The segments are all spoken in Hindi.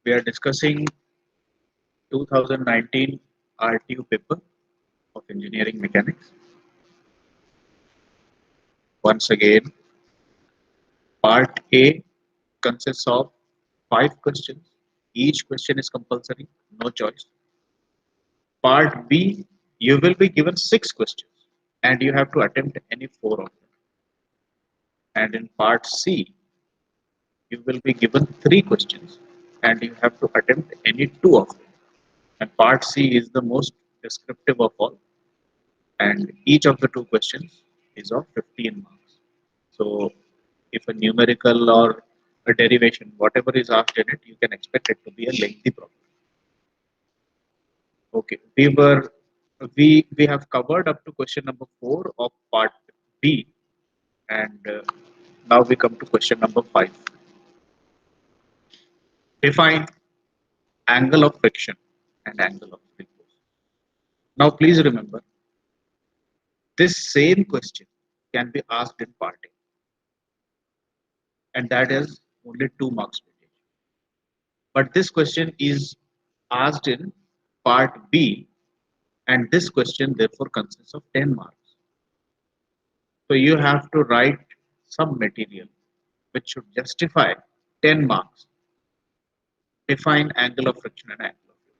We are discussing 2019 RTU paper of engineering mechanics. Once again, part A consists of 5 questions. Each question is compulsory, no choice. Part B, you will be given 6 questions and you have to attempt any 4 of them. And in part C, you will be given 3 questions and you have to attempt any 2 of them. And part C is the most descriptive of all, and each of the 2 questions is of 15 marks. So, if a numerical or a derivation, whatever is asked in it, you can expect it to be a lengthy problem. Okay, we have covered up to question number 4 of part B, and now we come to question number 5. Define angle of friction and angle of free force. Now, please remember, this same question can be asked in part A, and that is only 2 marks. But this question is asked in part B, and this question therefore consists of 10 marks. So you have to write some material which should justify 10 marks. Define angle of friction and angle of flow.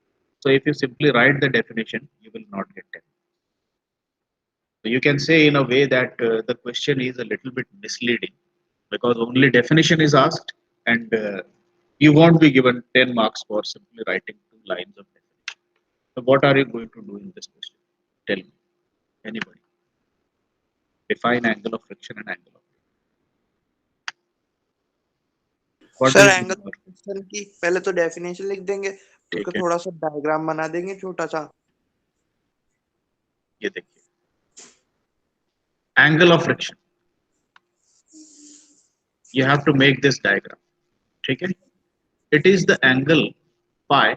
So if you simply write the definition, you will not get 10. So you can say in a way that the question is a little bit misleading because only definition is asked, and you won't be given 10 marks for simply writing 2 lines of definition. So what are you going to do in this question? Tell me. Anybody? Define angle of friction and angle of flow. What sir will be angle your friction की पहले तो डेफिनेशन लिख देंगे, उसका take it? थोड़ा सा डायग्राम बना देंगे छोटा सा. ये देखिए, angle of friction. You have to make this diagram. ठीक है? It is the angle phi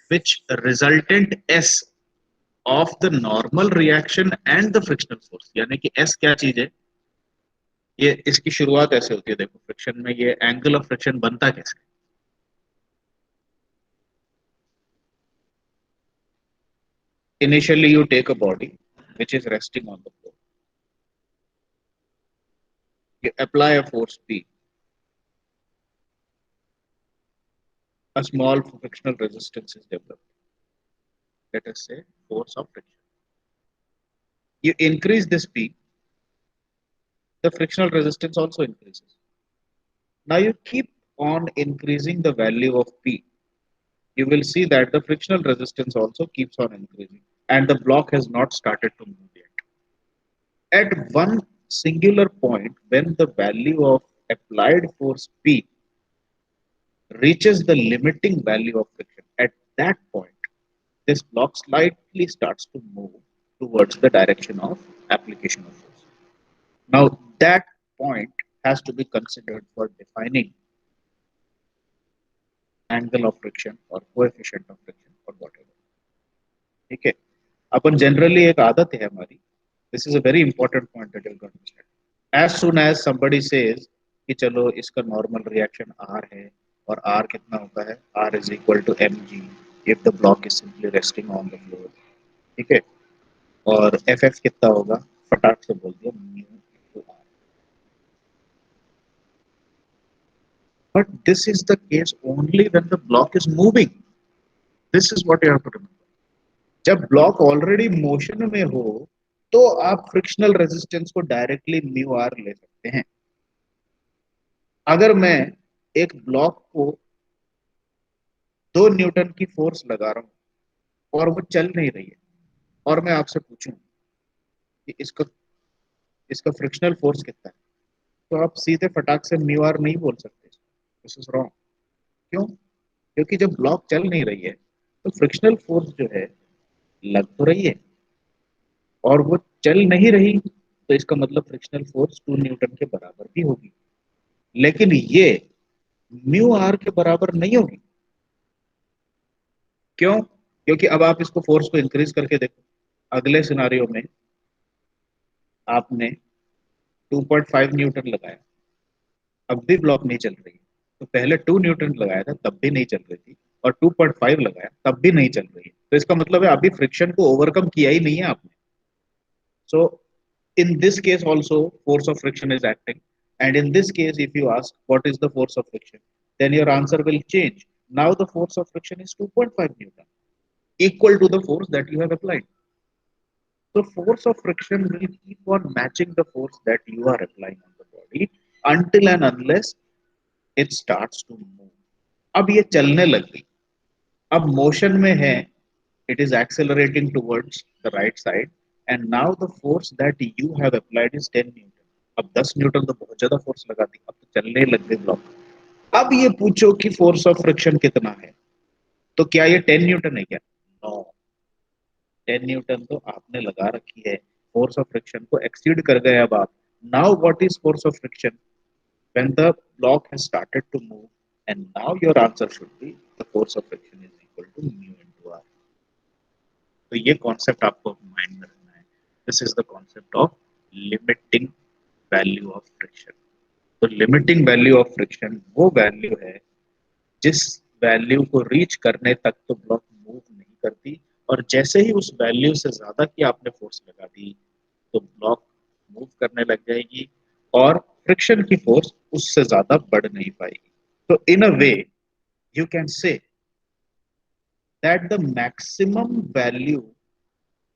which resultant S of the normal reaction and the frictional force. यानी कि S क्या चीज है? ये इसकी शुरुआत ऐसे होती है. देखो, फ्रिक्शन में ये एंगल ऑफ फ्रिक्शन बनता कैसे? Initially, you take a body which is resting on the floor. You apply a force P. A small frictional resistance is developed. Let us say force of friction. You increase this P, the frictional resistance also increases. Now you keep on increasing the value of P. You will see that the frictional resistance also keeps on increasing and the block has not started to move yet. At one singular point, when the value of applied force P reaches the limiting value of friction, at that point, this block slightly starts to move towards the direction of application of force. Now, that point has to be considered for defining angle of friction or coefficient of friction or whatever. ठीक है? अपन generally एक आदत है हमारी. This is a very important point that you'll understand. As soon as somebody says कि चलो इसका normal reaction R है और R कितना होता है? R is equal to mg if the block is simply resting on the floor. ठीक है? और FF कितना होगा? फटाक से बोल दिया mu into R. But this is the case only when the block is moving. This is what you have to remember. जब ब्लॉक ऑलरेडी मोशन में हो तो आप फ्रिक्शनल रेजिस्टेंस को डायरेक्टली म्यू आर ले सकते हैं. अगर मैं एक ब्लॉक को 2 न्यूटन की फोर्स लगा रहा हूं और वो चल नहीं रही है और मैं आपसे पूछूं कि इसका इसका फ्रिक्शनल फोर्स कितना है, तो आप सीधे फटाक से म्यू आर नहीं बोल सकते. This is wrong. क्यों? क्योंकि जब ब्लॉक चल नहीं रही है तो फ्रिक्शनल फोर्स जो है लग तो रही है और वो चल नहीं रही, तो इसका मतलब फ्रिक्शनल फोर्स 2 न्यूटन के बराबर भी होगी, लेकिन ये म्यू आर के बराबर नहीं होगी. क्यों? क्योंकि अब आप इसको फोर्स को इंक्रीज करके देखो. अगले सिनारियो में आपने 2.5 न्यूटन लगाया, अब भी ब्लॉक नहीं चल रही, तो पहले 2 न्यूटन लगाया था तब भी नहीं चल रही थी, और 2.5 लगाया तब भी नहीं चल रही है, तो इसका मतलब है अभी फ्रिक्शन को ओवरकम किया ही नहीं है आपने. So in this case also force of friction is acting, and in this case if you ask what is the force of friction, then your answer will change. Now the force of friction is 2.5 newton, equal to the force that you have applied. So force of friction will keep on matching the force that you are applying on the body until and unless it starts to move. अब ये चलने लग गई, अब मोशन में है, it is accelerating towards the right side, and now the force that you have applied is 10 newton. अब 10 न्यूटन तो बहुत ज्यादा फोर्स लगा दी, अब तो चलने लग गए ब्लॉक. अब ये पूछो कि फोर्स ऑफ फ्रिक्शन कितना है, तो क्या ये 10 न्यूटन है क्या? नो, 10 न्यूटन तो आपने लगा रखी है, फोर्स ऑफ फ्रिक्शन को एक्सीड कर गए अब आप. Now what is force of friction when the block has started to move, and now your answer should be the force of friction is equal to mu into r. तो ये कॉन्सेप्ट आपको माइंड में रखना है. This is the concept of limiting value of friction. तो लिमिटिंग वैल्यू ऑफ फ्रिक्शन वो वैल्यू है जिस वैल्यू को रीच करने तक तो ब्लॉक मूव नहीं करती, और जैसे ही उस वैल्यू से ज्यादा की आपने फोर्स लगा दी तो ब्लॉक मूव करने लग जाएगी, और फ्रिक्शन की फोर्स उससे ज्यादा बढ़ नहीं पाएगी. तो इन अ वे you can say that the maximum value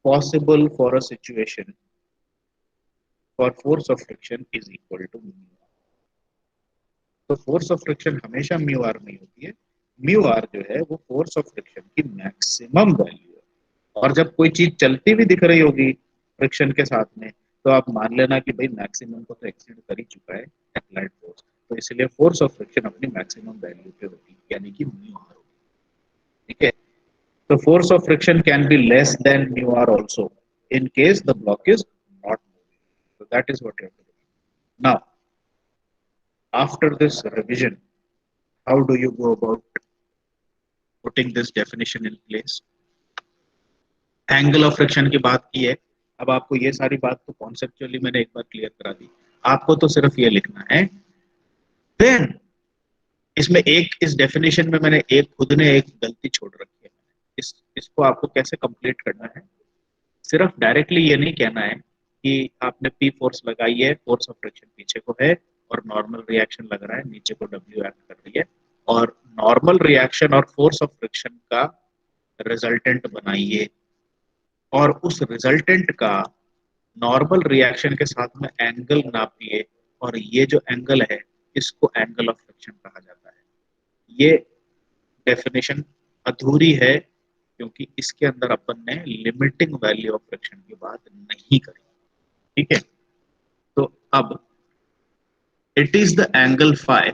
possible for a situation for force of friction is equal to mu r. तो फोर्स ऑफ फ्रिक्शन हमेशा म्यू आर नहीं होती है, म्यू आर जो है वो फोर्स ऑफ फ्रिक्शन की मैक्सिमम वैल्यू है. और जब कोई चीज चलती भी दिख रही होगी फ्रिक्शन के साथ में, तो आप मान लेना कि भाई मैक्सिमम को तो एक्सीड कर ही चुका है अप्लाइड फोर्स, तो इसलिए फोर्स ऑफ फ्रिक्शन अपनी मैक्सिमम वैल्यू पे होती है, यानी कि म्यू आर होगी. ठीक है. The force of friction can be less than mu r also in case the block is not moving. So that is what you have to do. Now, after this revision, how do you go about putting this definition in place? Angle of friction की बात की है. अब आपको ये सारी बात तो कॉन्सेप्चुअली मैंने एक बार क्लियर करा दी, आपको तो सिर्फ ये लिखना है. देन इसमें एक, इस डेफिनेशन में मैंने एक खुद ने एक गलती छोड़ रखी है. इसको आपको कैसे कंप्लीट करना है, सिर्फ डायरेक्टली ये नहीं कहना है कि आपने पी फोर्स लगाई है, फोर्स ऑफ फ्रिक्शन पीछे को है और नॉर्मल रिएक्शन लग रहा है, नीचे को डब्ल्यू एक्ट कर रही है, और नॉर्मल रिएक्शन और फोर्स ऑफ फ्रिक्शन का रिजल्टेंट बनाइए, और उस रिजल्टेंट का नॉर्मल रिएक्शन के साथ में एंगल नापिए, और ये जो एंगल है इसको एंगल ऑफ फ्रिक्शन कहा जाता है. ये डेफिनेशन अधूरी है क्योंकि इसके अंदर अपन ने लिमिटिंग वैल्यू ऑफ फ्रिक्शन की बात नहीं करी. ठीक है. तो अब it is the angle phi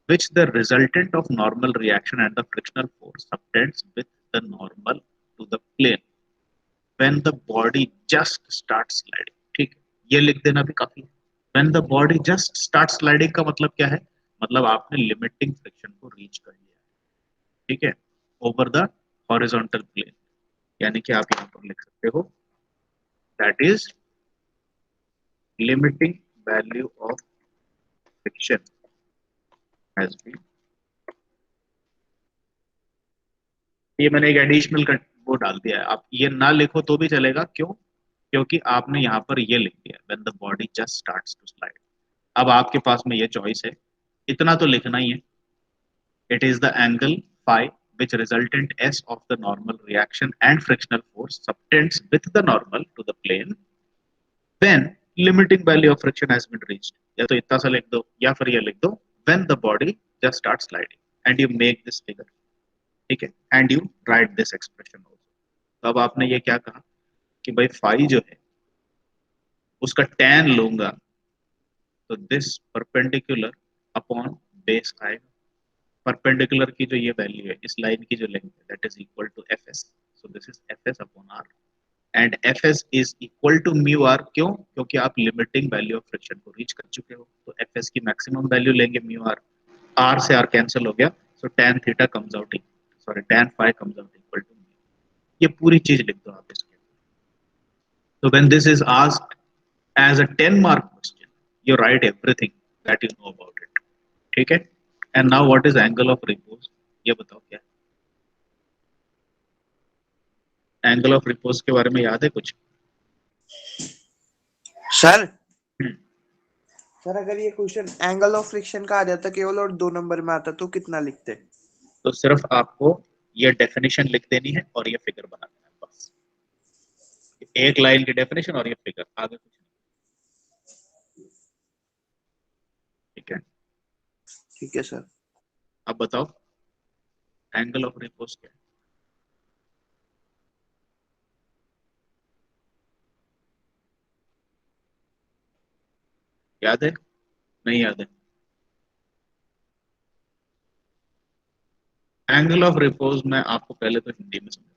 which the resultant of normal reaction and the frictional force subtends with the normal to the plane when the body just starts sliding. ठीक है, ये लिख देना भी काफी है. when the body just starts sliding का मतलब क्या है, मतलब आपने लिमिटिंग फ्रिक्शन को रीच कर लिया. ठीक है, ओवर द हॉरिजॉन्टल प्लेन, यानी कि आप यहाँ पर लिख सकते हो that is limiting value of friction has been. ये मैंने एक एडिशनल वो डाल दिया है, आप ये ना लिखो तो भी चलेगा. क्यों? क्योंकि आपने यहाँ पर ये लिख दिया when the body just starts to slide. अब आपके पास में ये चॉइस है, इतना तो लिखना ही है. It is the angle phi which resultant s of the normal reaction and frictional force subtends with the normal to the plane when limiting value of friction has been reached. या तो इतना सा लिख दो या फिर ये लिख दो when the body just starts sliding and you make this figure. ठीक है, and you write this expression also. तो अब आपने ये क्या कहा कि भाई फाई जो है उसका tan लूंगा तो दिस परपेंडिकुलर अपॉन बेस आएगा. परपेंडिकुलर की जो ये वैल्यू है, इस लाइन की जो लेंथ है, that is equal to F S. So this is F S upon R, and F S is equal to mu R. क्यों? क्योंकि आप लिमिटिंग वैल्यू ऑफ फ्रिक्शन को रीच कर चुके हो, तो एफ एस की मैक्सिमम वैल्यू लेंगे म्यू आर. आर से आर कैंसिल हो गया, so tan theta comes out, sorry tan phi comes out equal to. ये पूरी चीज लिख दो आप इसके. तो when this is asked as a 10 mark question, you write everything that you know about it. ठीक है, and now what is angle of repose, ये बताओ क्या है? एंगल ऑफ रिपोज के बारे में याद है कुछ? सर हम्म, सर अगर ये क्वेश्चन एंगल ऑफ फ्रिक्शन का आ जाता केवल और 2 नंबर में आता तो कितना लिखते? तो सिर्फ आपको ये डेफिनेशन लिख देनी है और ये फिगर बना देना है बस। एक लाइन की डेफिनेशन और ये फिगर, आगे कुछ नहीं। ठीक है, ठीक है सर। अब बताओ एंगल ऑफ रिपोज क्या है? याद है? नहीं याद है? एंगल ऑफ रिपोज मैं आपको पहले तो हिंदी में समझा,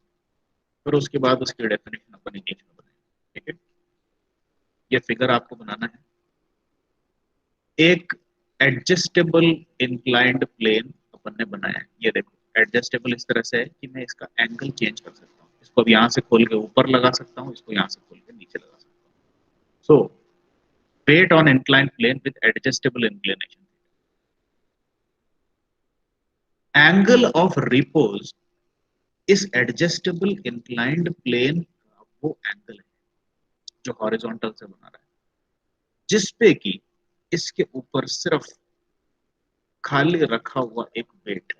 फिर उसके बाद उसकी डेफिनेशन अपन इंग्लिश में बनाएंगे। ठीक है, ये फिगर आपको बनाना है। एक एडजस्टेबल इंक्लाइंड प्लेन अपन ने बनाया है। ये देखो एडजस्टेबल इस तरह से है कि मैं इसका एंगल चेंज कर सकता हूँ। इसको अब यहाँ से खोल के ऊपर लगा सकता हूँ, इसको यहाँ से खोल के नीचे लगा सकता हूँ। सो weight on inclined plane with adjustable inclination. Angle of repose इस एडजस्टेबल इंक्लाइंड प्लेन का वो एंगल है जो हॉरिजॉन्टल से बना रहा है, जिसपे कि इसके ऊपर सिर्फ खाली रखा हुआ एक वेट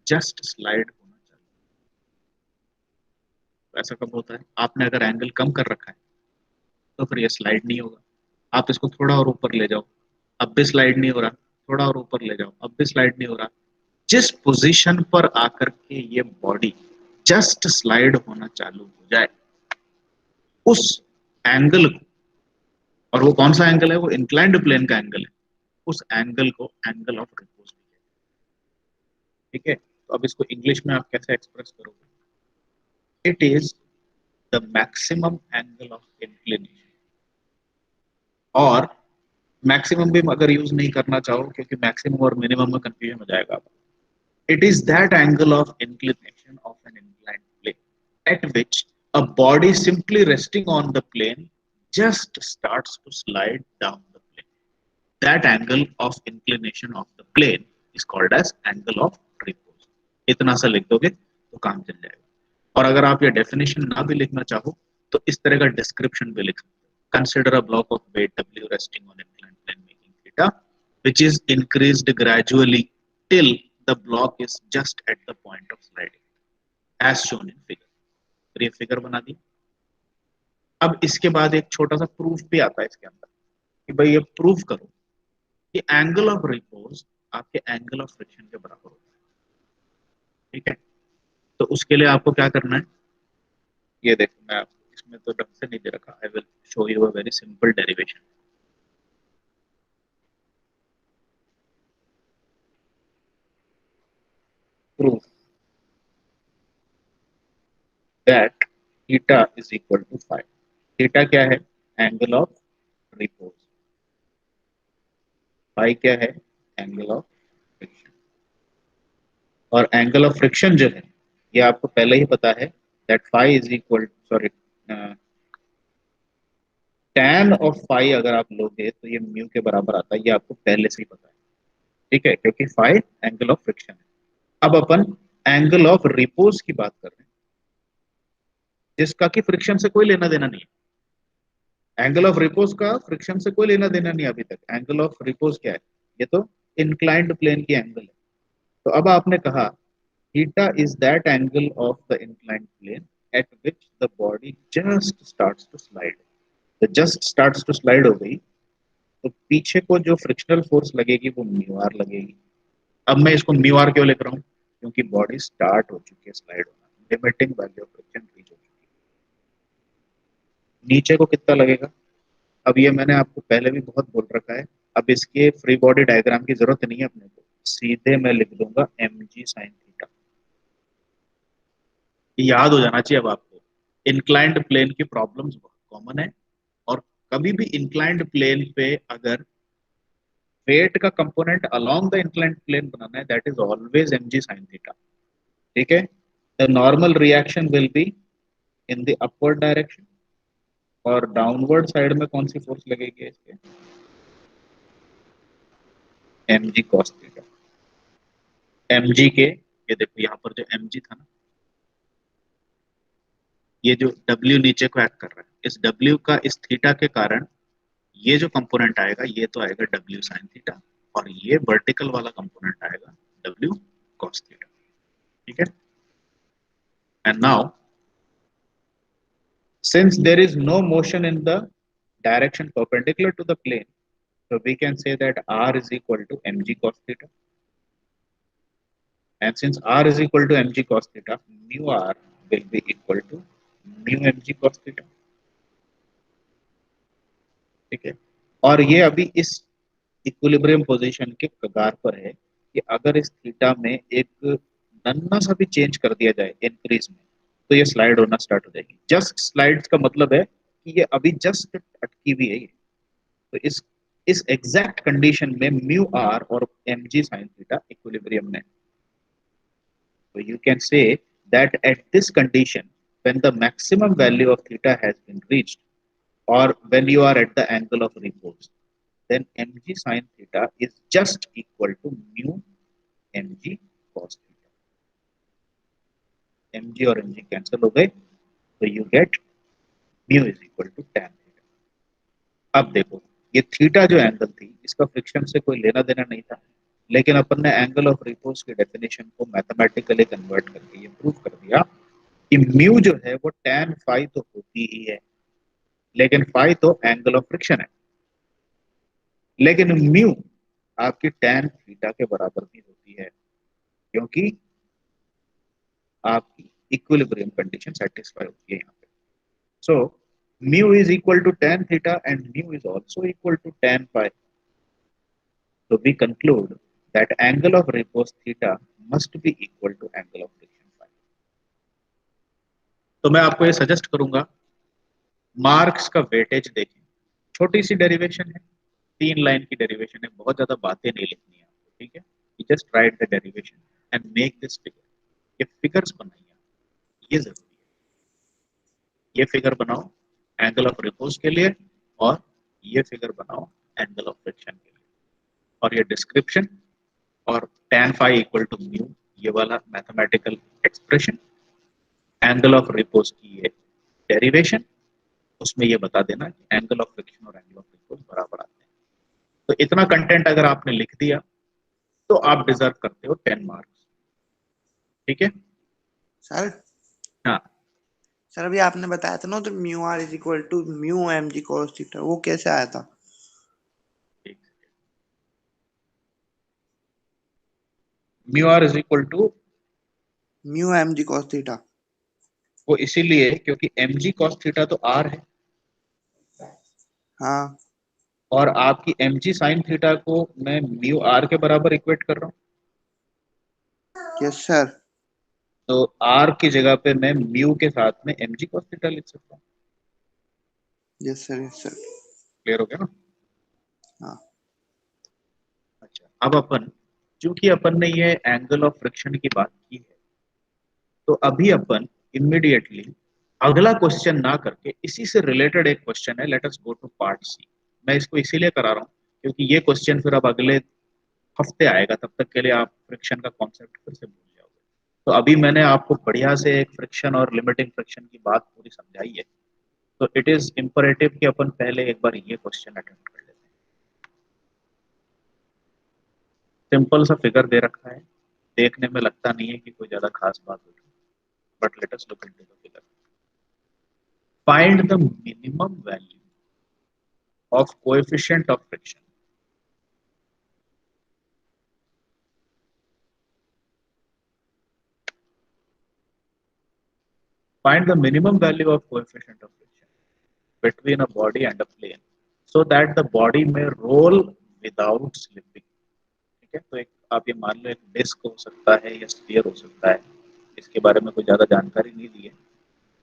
जस्ट स्लाइड होना चाहिए। ऐसा कब होता है? आपने अगर एंगल कम कर रखा है तो फिर ये स्लाइड नहीं होगा। आप इसको थोड़ा और ऊपर ले जाओ, अब भी स्लाइड नहीं हो रहा। थोड़ा और ऊपर ले जाओ, अब भी स्लाइड नहीं हो रहा। जिस पोजीशन पर आकर के ये बॉडी जस्ट स्लाइड होना चालू हो जाए, उस एंगल को, और वो कौन सा एंगल है? वो इंक्लाइंड प्लेन का एंगल है, उस एंगल को एंगल ऑफ रिपोज। ठीक है, तो अब इसको इंग्लिश में आप कैसे एक्सप्रेस करोगे? It is the maximum angle of inclination. और मैक्सिमम भी अगर यूज नहीं करना चाहो, क्योंकि मैक्सिमम और मिनिमम में कंफ्यूजन हो जाएगा, it is that angle of inclination of an inclined plane at which a body simply resting on the plane just starts to slide down the plane. That angle of inclination of the plane is called as angle of repose. इतना सा लिख दोगे तो काम चल जाएगा। और अगर आप ये डेफिनेशन ना भी लिखना चाहो तो इस तरह का डिस्क्रिप्शन भी लिख सकते हो। Consider a block of weight W resting on inclined plane making theta, which is increased gradually till the block is just at the point of sliding, as shown in figure. तो ये फिगर बना दी। अब इसके बाद एक छोटा सा प्रूफ भी आता है इसके अंदर कि भाई ये प्रूफ करो कि एंगल ऑफ रिपोज आपके एंगल ऑफ फ्रिक्शन के बराबर होता है। ठीक है, तो उसके लिए आपको क्या करना है? ये देखो, मैं आपको इसमें तो ढंग से नहीं दे रखा। I will show you a very simple derivation. Proof that theta is equal to five. Theta क्या है? Angle of repose. फाई क्या है? Angle of friction. और एंगल ऑफ फ्रिक्शन जो है ये आपको पहले ही पता है, that phi is equal, sorry, tan of phi अगर आप लोगे तो ये म्यू के बराबर आता है। ये आपको पहले से ही पता है। ठीक है, क्योंकि फाई एंगल ऑफ फ्रिक्शन है। अब अपन एंगल ऑफ रिपोज की बात कर रहे हैं, जिसका कि फ्रिक्शन से कोई लेना देना नहीं है। एंगल ऑफ रिपोज का फ्रिक्शन से कोई लेना देना नहीं है अभी तक। एंगल ऑफ रिपोज क्या है? ये तो इंक्लाइंड प्लेन की एंगल है। तो अब आपने कहा theta is that angle of the inclined plane at which the body just starts to slide. तो just starts to slide हो गई, तो पीछे को जो फ्रिक्शनल फोर्स लगेगी वो म्यू आर लगेगी। अब मैं इसको म्यू आर क्यों लिख रहा हूँ? क्योंकि बॉडी स्टार्ट हो चुकी है स्लाइड होना, limiting value of friction reach हो चुकी है। नीचे को कितना लगेगा? अब ये मैंने आपको पहले भी बहुत बोल रखा है। अब इसके फ्री बॉडी डायग्राम की जरूरत नहीं है अपने को, सीधे मैं लिख दूंगा mg sin थीटा। याद हो जाना चाहिए अब आपको। इंक्लाइंड प्लेन की प्रॉब्लम्स बहुत कॉमन है, और कभी भी इंक्लाइंड प्लेन पे अगर वेट का component along the inclined plane बनाना है, that is always mg sin थीटा। ठीक है, the normal reaction will be in the upward direction, और डाउनवर्ड साइड में कौन सी फोर्स लगेगी इसके? mg cos theta. mg के, ये देखो यहाँ पर जो mg था ना, ये जो w नीचे को एक्ट कर रहा है, इस w का इस थीटा के कारण ये जो कंपोनेंट आएगा ये तो आएगा w sin थीटा, और ये वर्टिकल वाला कंपोनेंट आएगा w cos थीटा। ठीक है, and now since there is no motion in the direction perpendicular to the plane, so we can say that r is equal to mg cos theta, and since r is equal to mg cos theta, mu r will be equal to mu mg cos theta। ठीक है, और ये अभी इस इक्विलिब्रियम पोजीशन के कगार पर है कि अगर इस थीटा में एक नन्ना सा भी चेंज कर दिया जाए इंक्रीज में, तो ये स्लाइड होना स्टार्ट हो जाएगी। जस्ट स्लाइड्स का मतलब है कि ये अभी जस्ट अटकी हुई है ये। तो इस एग्जैक्ट कंडीशन में म्यू आर और एम जी साइन थीटा इक्विलिब्रियम में। तो you can say that at this condition when the maximum value of theta has been reached, or when you are at the angle of repose, then mg sin theta is just equal to mu mg cos theta। mg और mg कैंसिल हो गए, तो you get mu is equal to tan theta। अब देखो, ये थीटा जो एंगल थी इसका फ्रिक्शन से कोई लेना देना नहीं था, लेकिन अपन ने एंगल ऑफ रिपोज की डेफिनेशन को मैथमेटिकली कन्वर्ट करके ये प्रूव कर दिया कि म्यू जो है वो tan फाई तो होती ही है, लेकिन फाई तो एंगल ऑफ फ्रिक्शन है, लेकिन म्यू आपकी tan थीटा के बराबर भी होती है, क्योंकि आपकी इक्विलिब्रियम कंडीशन सेटिस्फाई होती है यहाँ पे। So mu is equal to tan theta and mu is also equal to tan phi. So we conclude that angle of repose theta must be equal to angle of friction phi। तो मैं आपको ये सजेस्ट करूंगा, मार्क्स का वेटेज देखें, छोटी सी डेरिवेशन है, 3 लाइन की डेरिवेशन है, बहुत ज्यादा बातें नहीं लिखनी है आपको। ठीक है, you just write the derivation and make this figure। ये फिगर्स बनाइए, ये जरूरी है। ये फिगर बनाओ एंगल ऑफ रिपोज के लिए, और ये फिगर बनाओ एंगल ऑफ फ्रिक्शन के लिए, और ये डिस्क्रिप्शन और tan phi equal to mu, ये वाला mathematical expression, angle of repose की ये डेरिवेशन, उसमें ये बता देना कि एंगल ऑफ फ्रिक्शन और एंगल ऑफ रिपोज बराबर आते हैं। तो इतना कंटेंट अगर आपने लिख दिया तो आप डिजर्व करते हो 10 मार्क्स। ठीक है सर हाँ, सर अभी आपने बताया था ना, तो mu R is equal to mu M G cos theta, वो कैसे आया था? Mu R is equal to, mu M G cos theta. वो इसीलिए क्योंकि एम जी कॉस थीटा तो आर है, हाँ और आपकी एम जी साइन थीटा को मैं म्यू आर के बराबर इक्वेट कर रहा हूँ। Yes sir. तो आर की जगह पे मैं म्यू के साथ में एम जी कॉस थीटा लिख सकता हूँ। Yes sir, yes sir. Clear हो गया ना? हाँ अच्छा, अब अपन, चूंकि अपन ने ये एंगल ऑफ फ्रिक्शन की बात की है, तो अभी अपन इमीडिएटली अगला क्वेश्चन ना करके इसी से रिलेटेड एक क्वेश्चन है, let us go to part C. मैं इसको इसीलिए करा रहा हूँ क्योंकि ये क्वेश्चन फिर अब अगले हफ्ते आएगा, तब तक के लिए आप फ्रिक्शन का कॉन्सेप्ट फिर से भूल जाओगे। तो अभी मैंने आपको बढ़िया से एक फ्रिक्शन और लिमिटिंग फ्रिक्शन की बात पूरी समझाई है, तो इट इज इम्परेटिव कि अपन पहले एक बार ये क्वेश्चन अटेम्प्ट कर लेते हैं। सिंपल सा फिगर दे रखा है, देखने में लगता नहीं है कि कोई ज्यादा खास बात होगी, but let us look into the figure. Find the minimum value of coefficient of friction। Find the minimum value of coefficient of friction between a body and a plane so that the body may roll without slipping। ठीक है, तो एक आप ये मान लो एक डिस्क हो सकता है या स्फीयर हो सकता है, इसके बारे में कोई ज्यादा जानकारी नहीं दी है,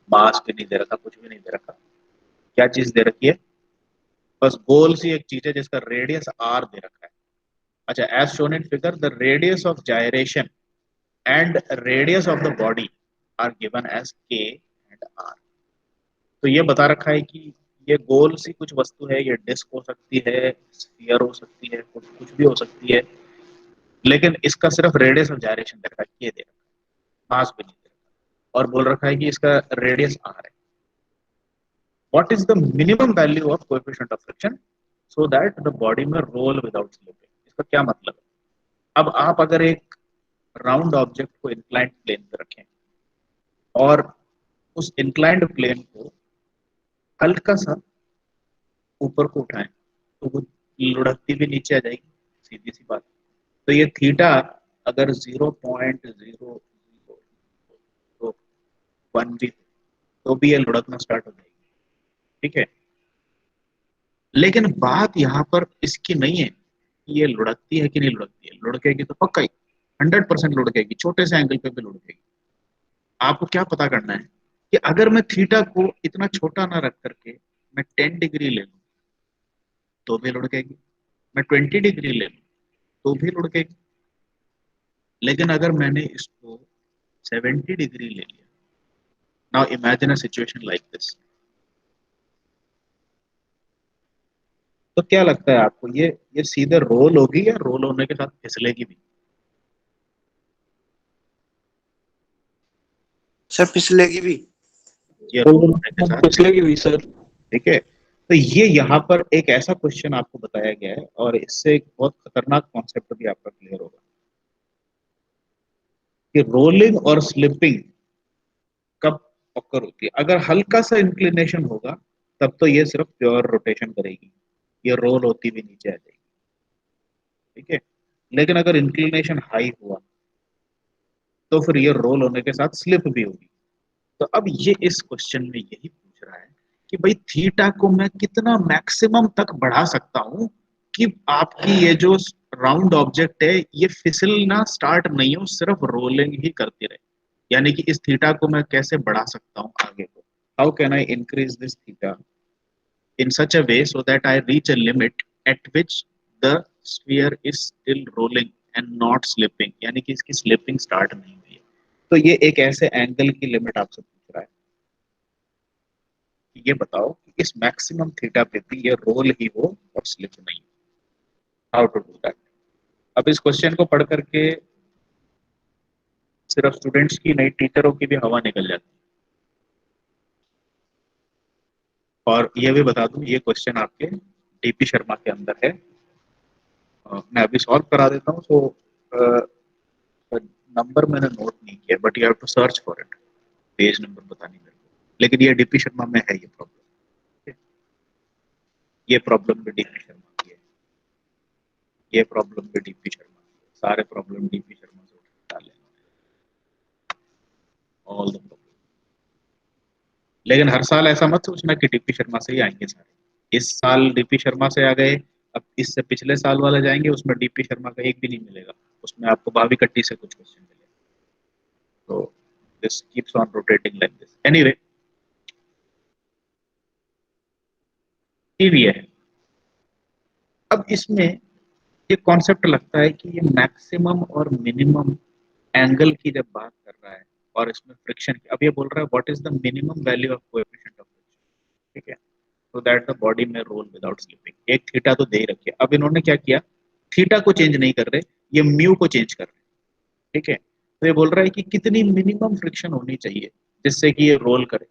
मास भी नहीं दे रखा, कुछ भी नहीं दे रखा। क्या चीज दे रखी है? बस गोल सी एक चीज है जिसका रेडियस आर दे रखा है। अच्छा, as shown in figure the radius of gyration and radius of the body are given as K and R. तो ये बता रखा है कि ये गोल सी कुछ वस्तु है, ये डिस्क हो सकती है, स्फीयर हो सकती है, कुछ कुछ भी हो सकती है, लेकिन इसका सिर्फ रेडियस ऑफ जायरेशन दे रखा है, ये दे रखा है, मास भी नहीं दे रखा, और बोल रखा है कि इसका रेडियस आर है। What is the minimum value of coefficient of friction so that the body में रोल विदाउट स्लिपिंग? इसका क्या मतलब है? अब आप अगर एक राउंड ऑब्जेक्ट को इंक्लाइंड प्लेन पे रखें और उस इंक्लाइंड प्लेन को हल्का सा ऊपर को उठाएं तो वो लुढ़कती भी नीचे आ जाएगी, सीधी सी बात। तो ये थीटा अगर 0.0001 भी तो भी ये लुढ़कना स्टार्ट हो जाएगी, ठीक है। लेकिन बात यहाँ पर इसकी नहीं है कि ये लुढ़कती है कि नहीं लुढ़कती है, लुढ़केगी तो पक्का ही 100% लुढ़केगी, छोटे से एंगल पे भी लुढ़केगी। आपको क्या पता करना है कि अगर मैं थीटा को इतना छोटा ना रख करके मैं 10 डिग्री ले लूं तो भी लुढ़केगी, मैं 20 डिग्री ले लूं तो भी लुढ़केगी। लेकिन अगर मैंने इसको 70 डिग्री ले लिया, now imagine a situation like this, तो क्या लगता है आपको ये सीधे रोल होगी या रोल होने के साथ फिसलेगी भी? सर फिसलेगी भी। ये रोल होने के साथ, पिछले की भी सर। ठीक है। तो ये यहाँ पर एक ऐसा क्वेश्चन आपको बताया गया है और इससे एक बहुत खतरनाक कॉन्सेप्ट भी आपका क्लियर होगा कि रोलिंग और स्लिपिंग कब ऑकर होती है। अगर हल्का सा इंक्लिनेशन होगा तब तो ये सिर्फ प्योर रोटेशन करेगी, ये रोल होती भी नीचे आ जाएगी, ठीक है। लेकिन अगर इंक्लिनेशन हाई हुआ तो फिर ये रोल होने के साथ स्लिप भी होगी। तो अब ये इस क्वेश्चन में यही पूछ रहा है कि भाई थीटा को मैं कितना मैक्सिमम तक बढ़ा सकता हूं कि आपकी ये जो राउंड ऑब्जेक्ट है ये फिसलना स्टार्ट नहीं हो, सिर्फ रोलिंग ही करती रहे। यानी कि इस थीटा को मैं कैसे बढ़ा सकता हूं आगे को, how can I increase this theta in such a way so that I reach a limit at which the sphere is still rolling and not slipping, यानी कि इसकी स्लिपिंग स्टार्ट नहीं हुई है। तो ये एक ऐसे एंगल की लिमिट आपसे पूछ रहा है कि ये बताओ कि इस मैक्सिमम थीटा पे भी ये रोल ही हो और स्लिप नहीं, हाउ टू डू दैट। अब इस क्वेश्चन को पढ़ करके सिर्फ स्टूडेंट्स की नहीं, टीचरों की भी हवा निकल जाती है। और ये भी बता दूं ये क्वेश्चन आपके डीपी शर्मा के अंदर है, मैं अभी सॉल्व करा देता हूँ। सो नंबर मैंने नोट नहीं किया but you have to search for it, page number पता नहीं मेरे को, लेकिन ये डीपी शर्मा में है ये प्रॉब्लम। ये प्रॉब्लम भी डीपी शर्मा की है, ये प्रॉब्लम भी डीपी शर्मा की है, सारे प्रॉब्लम डीपी शर्मा से उठा डाले, ऑल द प्रॉब्लम। लेकिन हर साल ऐसा मत सोचना कि डीपी शर्मा से ही आएंगे सारे। इस साल डीपी शर्मा से आ गए, अब इससे पिछले साल वाले जाएंगे उसमें डीपी शर्मा का एक भी नहीं मिलेगा, उसमें आपको भाभी कट्टी से कुछ क्वेश्चन मिलेगा। तो this keeps on rotating like this. Anyway, ये है। अब इसमें ये कॉन्सेप्ट लगता है कि ये मैक्सिमम और मिनिमम एंगल की जब बात कर रहा है और इसमें फ्रिक्शन की, अब ये बोल रहा है what is the minimum value of coefficient of friction, ठीक है, सो दैट द बॉडी में रोल विदाउट स्लिपिंग। एक थीटा तो दे ही रखी है, अब इन्होंने क्या किया, थीटा को चेंज नहीं कर रहे, ये म्यू को चेंज कर रहे हैं, ठीक है। तो ये बोल रहा है कि कितनी मिनिमम फ्रिक्शन होनी चाहिए जिससे कि ये रोल करे।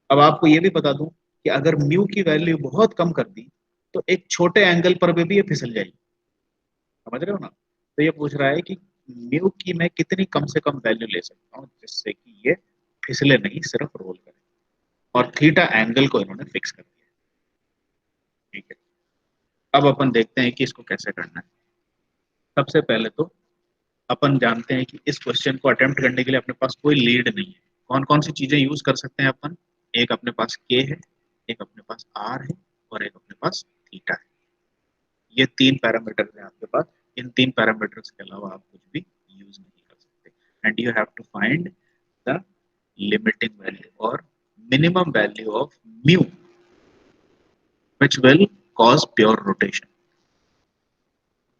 अब आपको ये भी बता दूं कि अगर म्यू की वैल्यू बहुत कम कर दी तो एक छोटे एंगल पर भी ये फिसल जाएगी, समझ रहे हो ना। तो ये पूछ रहा है कि म्यू की मैं कितनी कम से कम वैल्यू ले सकता हूँ जिससे कि ये फिसले नहीं, सिर्फ रोल करे। और थीटा एंगल को इन्होंने फिक्स कर दिया, ठीक है। अब अपन देखते हैं कि इसको कैसे करना है। सबसे पहले तो अपन जानते हैं कि इस क्वेश्चन को अटेम्प्ट करने के लिए अपने पास कोई लीड नहीं है। कौन कौन सी चीजें यूज कर सकते हैं अपन? एक अपने पास के है, एक अपने पास आर है और एक अपने पास थीटा है। ये तीन पैरामीटर है आपके पास, इन तीन पैरामीटर्स के अलावा आप कुछ भी यूज नहीं कर सकते। And you have to find the limiting value और minimum value of mu which will cause pure rotation,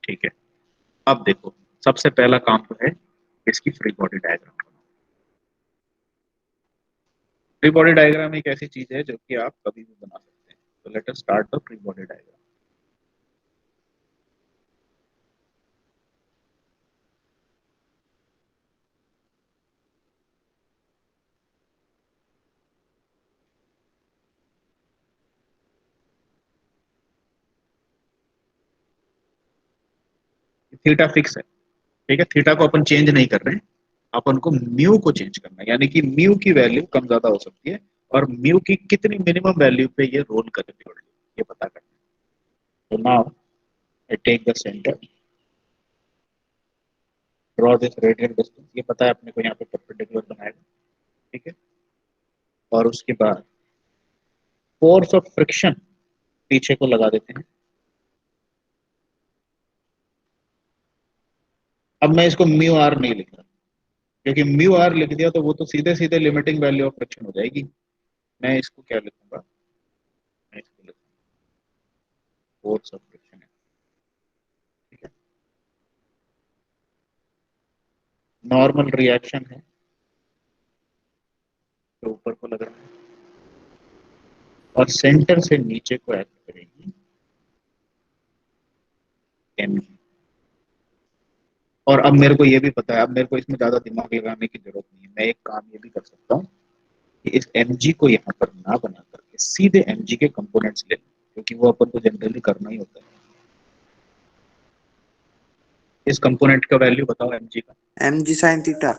ठीक है। अब देखो, सबसे पहला काम तो है इसकी free body diagram. Free body diagram एक ऐसी चीज है जो कि आप कभी भी बना सकते हैं। तो let us start the free body diagram. Theta fix है, ठीक है, थीटा को अपन चेंज नहीं कर रहे हैं, अपन को म्यू को चेंज करना है, यानी कि म्यू की वैल्यू कम ज्यादा हो सकती है और म्यू की कितनी मिनिमम वैल्यू पे ये रोल करेगी, ये पता करना है। तो now I take the centre, draw this radial distance, ये पता है अपने को, यहाँ पे परपेंडिकुलर बनाएगा, ठीक है, और उसके बाद फोर्स ऑफ फ्रिक्शन पीछे को लगा देते हैं। अब मैं इसको म्यू आर नहीं लिख रहा, क्योंकि म्यू आर लिख दिया तो वो तो सीधे सीधे लिमिटिंग वैल्यू ऑफ फ्रिक्शन हो जाएगी। मैं इसको क्या लिखूंगा, मैं इसको लिखूंगा फोर्स ऑफ फ्रिक्शन है, ठीक है, नॉर्मल रिएक्शन है जो ऊपर को लग रहा है और सेंटर से नीचे को एक्ट करेगी एम। और अब मेरे को ये भी पता है, अब मेरे को इसमें ज्यादा दिमाग लगाने की जरूरत नहीं है, मैं एक काम ये भी कर सकता हूँ कि इस एम को यहाँ पर ना बना करके सीधे एम के कंपोनेंट्स ले, क्योंकि वो अपन को जनरली करना ही होता है। इस कंपोनेंट का वैल्यू बताओ एम का। एम जी साइन थीटा।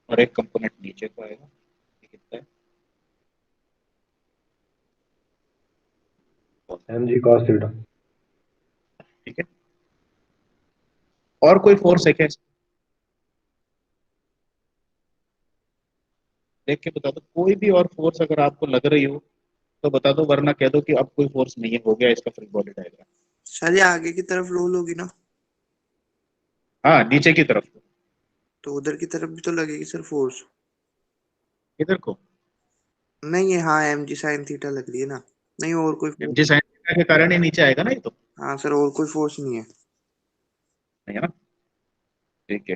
और एक कंपोनेंट नीचे को आएगा, ये कितना है, mg cos थीटा। ठीक है। और कोई फोर्स है क्या इसमें? देख के बता दो, कोई भी और फोर्स अगर आपको लग रही हो तो बता दो, वरना कह दो कि अब कोई फोर्स नहीं है, हो गया इसका फ्री बॉडी डायग्राम। सर ये आगे की तरफ रोल होगी ना, हाँ, नीचे की तरफ को, तो उधर की तरफ भी तो लगेगी सर फोर्स। इधर को नहीं है, हाँ एम जी साइन थीटा लग रही है ना, नहीं और कोई एम फोर्स। साइन के कारण ही नीचे आएगा ना ये तो, हाँ सर और कोई फोर्स नहीं है। नहीं है ना, ठीक है।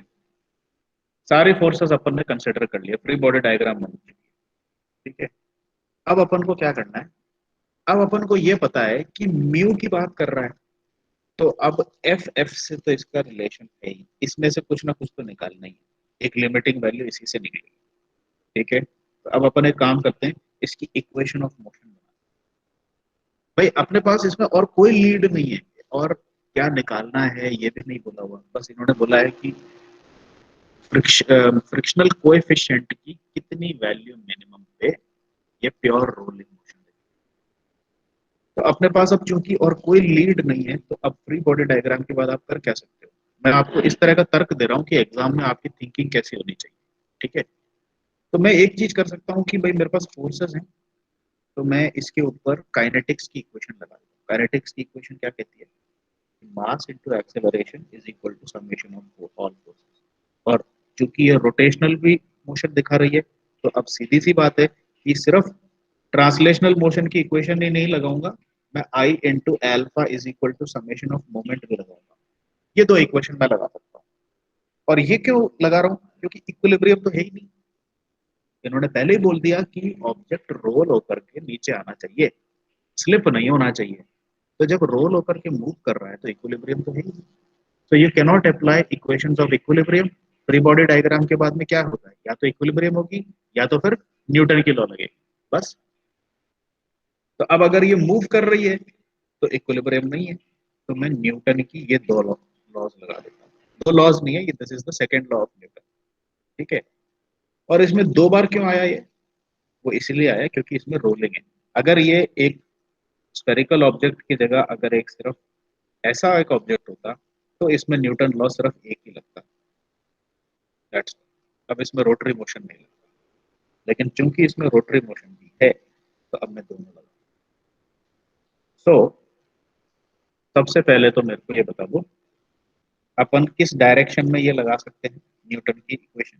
सारी फोर्सेस अपन ने कंसिडर कर लिया, फ्री बॉडी डायग्राम बन चुकी है, ठीक है। अब अपन को क्या करना है, अब अपन को ये पता है कि म्यू की बात कर रहा है, तो अब एफ एफ से तो इसका रिलेशन है ही, इसमें से कुछ ना कुछ तो निकालना ही है, एक लिमिटिंग वैल्यू इसी से निकलेगी, ठीक है। तो अब अपन एक काम करते हैं, इसकी इक्वेशन ऑफ मोशन बना, भाई अपने पास इसमें और कोई लीड नहीं है, और क्या निकालना है ये भी नहीं बोला हुआ, बस इन्होंने बोला है कि फ्रिक्शनल कोएफिशिएंट की कितनी वैल्यू मिनिमम पे ये प्योर रोलिंग मोशन है। तो अपने पास अब चूंकि और कोई लीड नहीं है, तो अब फ्री बॉडी डायग्राम के बाद आप कर क्या सकते हो, मैं आपको इस तरह का तर्क दे रहा हूँ कि एग्जाम में आपकी थिंकिंग कैसी होनी चाहिए, ठीक है। तो मैं एक चीज कर सकता हूँ कि भाई मेरे पास फोर्सेस हैं, तो मैं इसके ऊपर काइनेटिक्स की इक्वेशन लगा दूँ। काइनेटिक्स की इक्वेशन क्या कहती है, mass into acceleration is equal to summation of all forces. और चूंकि ये रोटेशनल भी मोशन दिखा रही है, तो अब सीधी सी बात है कि सिर्फ ट्रांसलेशनल मोशन की इक्वेशन ही नहीं लगाऊंगा, मैं I into alpha is equal to summation of moment भी लगाऊंगा। ये दो इक्वेशन मैं लगा सकता हूँ। और ये क्यों लगा रहा हूँ, क्योंकि इक्विलिब्रियम तो है ही नहीं, इन्होंने पहले ही बोल दिया कि ऑब्जेक्ट रोल होकर के नीचे आना चाहिए, स्लिप नहीं होना चाहिए। तो जब रोल होकर के मूव कर रहा है तो इक्विलिब्रियम तो है ही। तो you can not apply equations of equilibrium. Free body diagram के बाद में क्या होता है, या तो इक्विलिब्रियम होगी या तो फिर न्यूटन की लॉ लगेगी, बस। तो अब अगर ये मूव कर रही है तो इक्विलिब्रियम नहीं है, तो मैं न्यूटन की ये दो लॉज लगा देता हूँ। दो लॉज नहीं है ये, this is the second law of Newton, ठीक है। और इसमें दो बार क्यों आया ये, वो इसलिए आया क्योंकि इसमें रोलिंग है। अगर ये एक स्फेरिकल ऑब्जेक्ट की जगह अगर एक सिर्फ ऐसा एक ऑब्जेक्ट होता, तो इसमें न्यूटन लॉ सिर्फ एक ही लगता, दैट्स। अब इसमें रोटरी मोशन नहीं लगता, लेकिन चूंकि इसमें रोटरी मोशन भी है, तो अब मैं दोनों लगा। सो सबसे पहले तो मेरे को ये बता दो, अपन किस डायरेक्शन में ये लगा सकते हैं न्यूटन की इक्वेशन।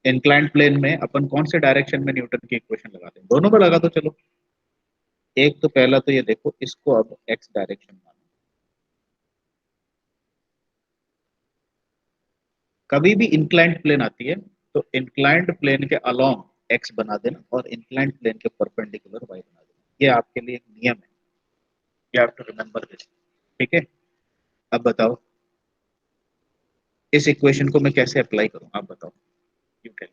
इंक्लाइंड प्लेन में अपन कौन से डायरेक्शन में न्यूटन की इक्वेशन लगाते हैं, दोनों में लगा दो चलो। एक तो पहला तो ये देखो, इसको अब एक्स डायरेक्शन मानो, कभी भी इंक्लाइंड प्लेन आती है तो इंक्लाइंड प्लेन के अलोंग एक्स बना देना और इंक्लाइंड प्लेन के परपेंडिकुलर वाई बना देना, ये आपके लिए एक नियम है, you have to remember this, ठीक है। अब बताओ इस इक्वेशन को मैं कैसे अप्लाई करूं, आप बताओ, यू टेल।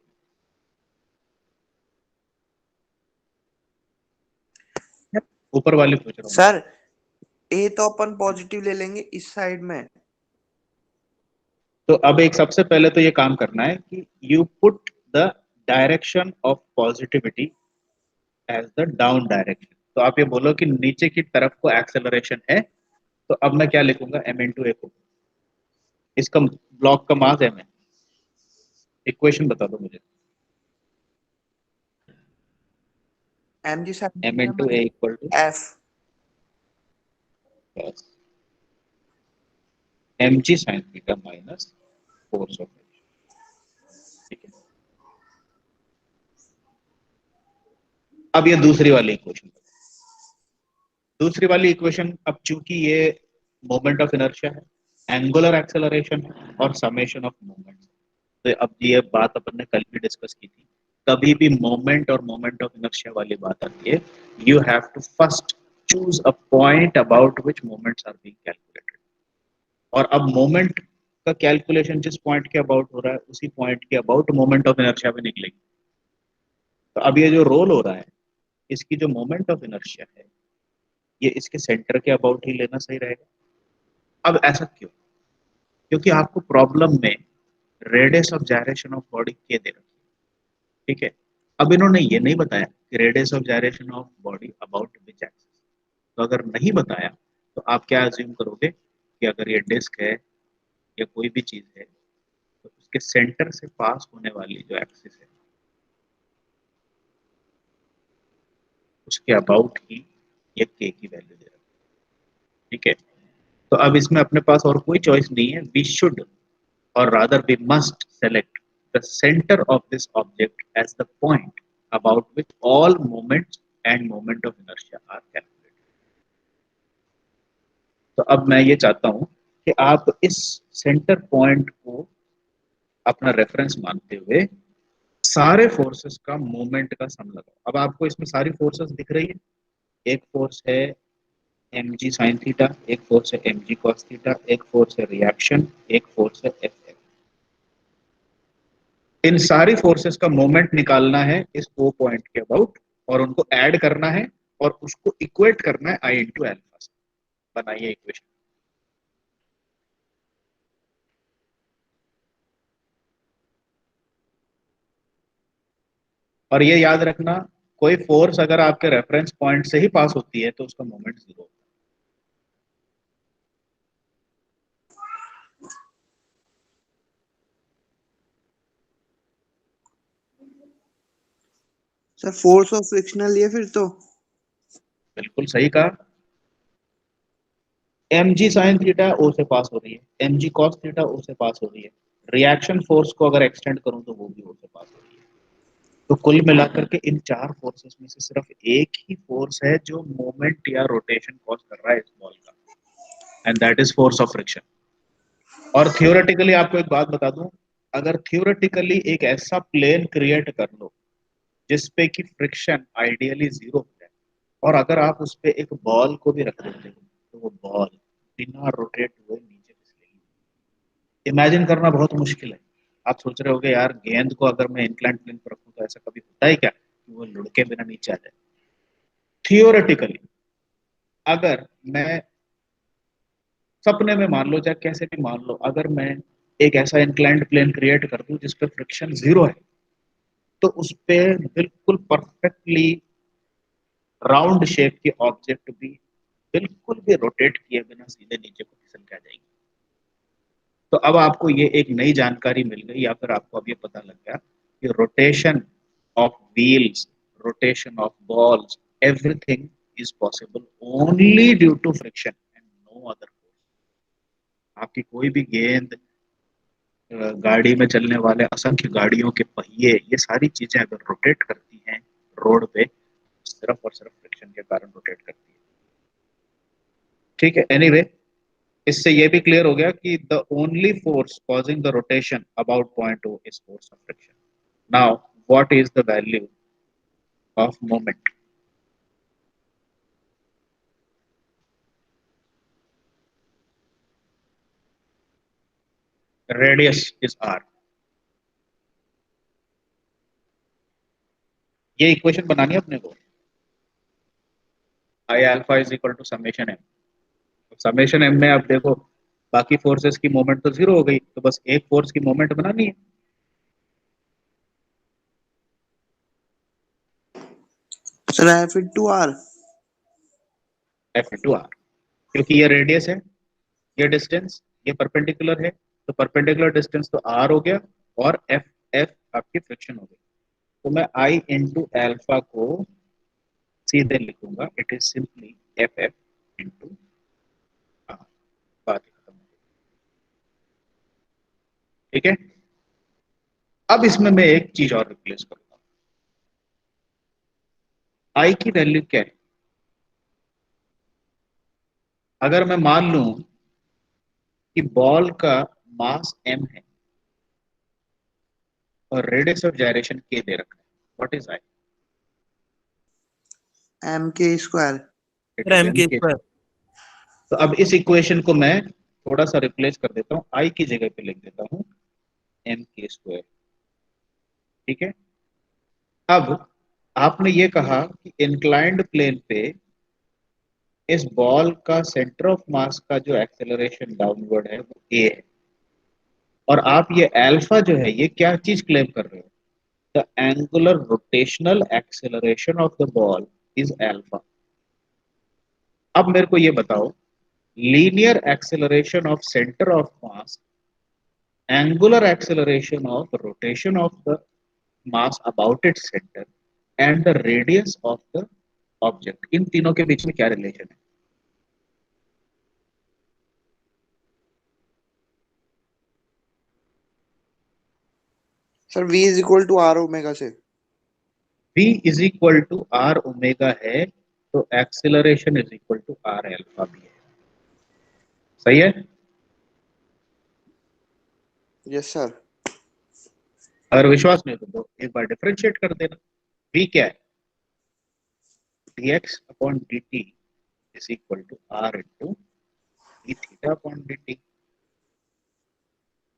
ऊपर वाली पूछ रहा हूँ। सर ए तो अपन पॉजिटिव ले लेंगे इस साइड में। तो अब एक सबसे पहले तो ये काम करना है कि you put the direction of positivity as the down direction. तो आप ये बोलो कि नीचे की तरफ को एक्सेलरेशन है, तो अब मैं क्या लिखूंगा, एम इंटू ए को, इसका ब्लॉक का मास एम है। इक्वेशन बता दो मुझे। M G side M into A equal to F. M ji sine theta minus force of action. ठीक है, अब ये दूसरी वाली इक्वेशन। दूसरी वाली इक्वेशन, अब चूंकि ये मोमेंट ऑफ इनर्शिया है, एंगुलर एक्सेलरेशन है और समेशन ऑफ मोमेंट, तो अब ये बात अपन ने कल भी डिस्कस की थी। कभी भी मोमेंट और मोमेंट ऑफ इनर्शिया वाली बात आती है, you have to first choose a point about which moments are being calculated. और अब मोमेंट का कैलकुलेशन जिस पॉइंट के अबाउट हो रहा है, उसी पॉइंट के अबाउट मोमेंट ऑफ इनर्शिया भी निकलेगी। तो अब ये जो रोल हो रहा है, इसकी जो मोमेंट ऑफ इनर्शिया है, ये इसके सेंटर के अबाउट ही लेना सही रहेगा। अब ऐसा क्यों? क्योंकि आपको प्रॉब्लम में radius of gyration of body के दे रखी है। ठीक है, अब इन्होंने ये नहीं बताया कि radius of gyration of body about which axis. तो अगर नहीं बताया, तो आप क्या अज्यूम करोगे कि अगर ये डिस्क है या कोई भी चीज है, तो उसके सेंटर से पास होने वाली जो एक्सिस है, उसके अबाउट ही ये के की वैल्यू दे रखी है। ठीक है, तो अब इसमें अपने पास और कोई चॉइस नहीं है। We should or rather we must select the center of this object as the point about which all moments and moment of inertia are calculated. तो अब मैं ये चाहता हूं कि आप इस सेंटर पॉइंट को अपना रेफरेंस मानते हुए सारे फोर्सेस का मोमेंट का सम लगाओ। अब आपको इसमें सारी फोर्सेस दिख रही है। एक फोर्स है एम जी साइन थीटा, एक फोर्स है एम जी कॉस थीटा, एक फोर्स है रिएक्शन, एक फोर्स है एफ। इन सारी फोर्सेस का मोमेंट निकालना है इस ओ पॉइंट के अबाउट, और उनको ऐड करना है और उसको इक्वेट करना है आई इंटू एल्फा से। बनाइए इक्वेशन। और ये याद रखना, कोई फोर्स अगर आपके रेफरेंस पॉइंट से ही पास होती है तो उसका moment zero. Sir force of frictional ये फिर तो। बिल्कुल सही कहा। एम जी साइन थीटा ओ से पास हो रही है, एम जी कॉस थीटा ओ से पास हो रही है। रिएक्शन फोर्स को अगर एक्सटेंड करूं तो वो भी ओ से पास हो रही है। तो कुल मिलाकर के इन चार फोर्सेस में से सिर्फ एक ही फोर्स है जो मोमेंट या रोटेशन कॉज कर रहा है इस बॉल का, and that is force of friction. और थियोरेटिकली आपको एक बात बता दूं, अगर थियोरेटिकली एक ऐसा प्लेन क्रिएट कर लो जिसपे कि फ्रिक्शन आइडियली जीरो हो जाए, और अगर आप उस पे एक बॉल को भी रख देते हो, तो वो बॉल बिना रोटेट हुए नीचे फिसलेगी। इमेजिन करना बहुत मुश्किल है। आप सोच रहे होगे यार, गेंद को अगर मैं इंक्लाइन प्लेन पर रखूं तो ऐसा कभी होता है क्या कि वो लुढ़के बिना नीचे आ जाए? थियोरेटिकली अगर मैं सपने में मान लो, चाहे कैसे भी मान लो, अगर मैं एक ऐसा इंक्लाइंड प्लेन क्रिएट कर दूं जिसपे फ्रिक्शन जीरो है, तो उस पे बिल्कुल परफेक्टली राउंड शेप की ऑब्जेक्ट भी बिल्कुल भी रोटेट किए बिना सीधे नीचे को फिसल के आ जाएगी। तो अब आपको ये एक नई जानकारी मिल गई, या फिर आपको अब ये पता लग गया कि rotation of wheels, rotation of balls, everything is possible only due to friction and no other force. आपकी कोई भी गेंद, गाड़ी में चलने वाले असंख्य गाड़ियों के पहिए, ये सारी चीजें अगर रोटेट करती हैं रोड पे, सिर्फ और सिर्फ फ्रिक्शन के कारण रोटेट करती है। ठीक है, एनीवे इससे ये भी क्लियर हो गया कि the only force causing the rotation about point O is force of friction. Now what is the value of moment? Radius is R. ये इक्वेशन बनानी है अपने को। I alpha is equal to summation M. Summation M में आप देखो बाकी फोर्सेस की मोमेंट तो जीरो हो गई, तो बस एक फोर्स की मोमेंट बनानी है। Sir F into R. F into R, क्योंकि ये रेडियस है, ये डिस्टेंस, ये परपेंडिकुलर है, तो परपेंडिकुलर डिस्टेंस तो आर हो गया, और एफ एफ आपकी फ्रिक्शन हो गई। तो मैं आई इंटू एल्फा को सीधे लिखूंगा, it is simply F F into R. बात खत्म हो गई। ठीक है, अब इसमें मैं एक चीज और रिप्लेस करूंगा। आई की वैल्यू क्या है? अगर मैं मान लूं कि बॉल का मास m है और रेडियस ऑफ जायरेशन k दे रखा है, व्हाट इज आई? एम के square. It sir is M m K k। Square. तो अब इस इक्वेशन को मैं थोड़ा सा रिप्लेस कर देता हूँ, आई की जगह पे लिख देता हूँ m k स्क्वायर। ठीक है, अब आपने ये कहा कि इंक्लाइंड प्लेन पे इस बॉल का सेंटर ऑफ मास का जो एक्सेलरेशन डाउनवर्ड है वो a है, और आप ये अल्फा जो है ये क्या चीज क्लेम कर रहे हो? The angular rotational acceleration of the ball is alpha. अब मेरे को ये बताओ, linear acceleration of centre of mass, angular acceleration of rotation of the mass about its centre, and the radius of the object, इन तीनों के बीच में क्या रिलेशन है? Sir v is equal to are omega से। v is equal to are omega है, तो acceleration is equal to r alpha भी है। सही है? Yes sir. अगर विश्वास नहीं हो तो एक बार डिफरेंशिएट कर देना। v क्या है? dx upon dt is equal to r into d theta upon dt।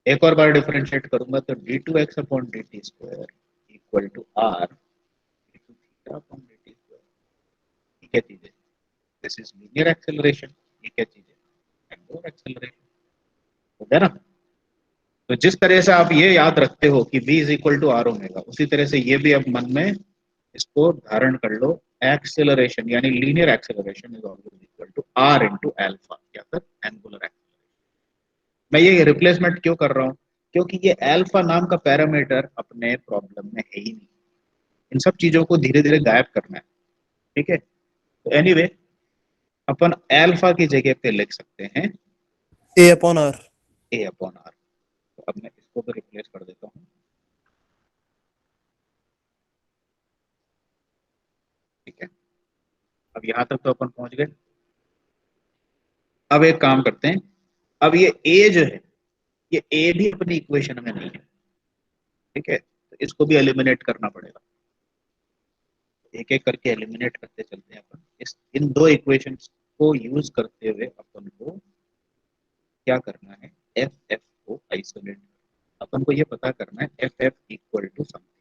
एक और बार डिफरेंशिएट करूंगा तो d2x upon dt square equal to r into theta upon dt square. ये क्या चीज है? This is linear acceleration. ये क्या चीज है? Angular acceleration. हो गया ना? तो जिस तरह से आप ये याद रखते हो कि v is equal to are omega, उसी तरह से ये भी अब मन में इसको धारण कर लो। एक्सेलरेशन यानी linear acceleration is always equal to R into alpha, या फिर एंगुलर एक्सेलरेशन। मैं ये रिप्लेसमेंट क्यों कर रहा हूँ? क्योंकि ये अल्फा नाम का पैरामीटर अपने प्रॉब्लम में है ही नहीं। इन सब चीजों को धीरे धीरे गायब करना है। ठीक है, तो एनीवे अपन अल्फा की जगह पे लिख सकते हैं a upon r. A upon r. तो अब मैं इसको भी रिप्लेस कर देता हूँ। ठीक है, अब यहां तक तो अपन पहुंच गए। अब एक काम करते हैं, अब ये ए जो है, ये ए भी अपनी इक्वेशन में नहीं है। ठीक है, तो इसको भी एलिमिनेट करना पड़ेगा। एक एक करके एलिमिनेट करते चलते हैं अपन। इस इन दो इक्वेशंस को यूज करते हुए अपन को क्या करना है? एफ एफ को आइसोलेट। अपन को ये पता करना है F F equal to something,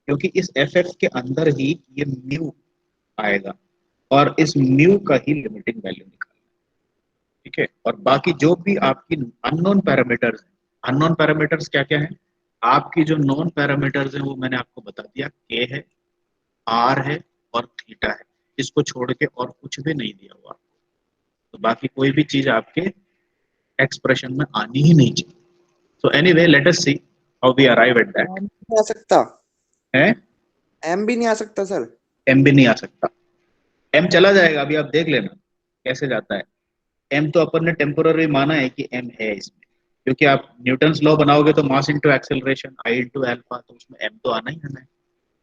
क्योंकि इस एफ एफ के अंदर ही ये म्यू आएगा, और इस म्यू का ही लिमिटिंग वैल्यू निकालना है। ठीक है, और बाकी जो भी आपकी अननोन पैरामीटर्स, अननोन पैरामीटर्स क्या क्या है? आपकी जो नॉन पैरामीटर्स हैं वो मैंने आपको बता दिया, के है, आर है और थीटा है। इसको छोड़ के और कुछ भी नहीं दिया हुआ आपको, तो बाकी कोई भी चीज आपके एक्सप्रेशन में आनी ही नहीं चाहिए। So anyway let us see how we arrive at that. M नहीं आ सकता। है? एम भी नहीं आ सकता सर। एम भी नहीं आ सकता। एम चला जाएगा, अभी आप देख लेना कैसे जाता है। एम तो अपन ने टेम्पोररी माना है कि एम है इसमें, क्योंकि आप न्यूटन्स लॉ बनाओगे तो मास इंटू एक्सेलरेशन आई इंटू अल्फा, तो उसमें एम तो आना ही आना है।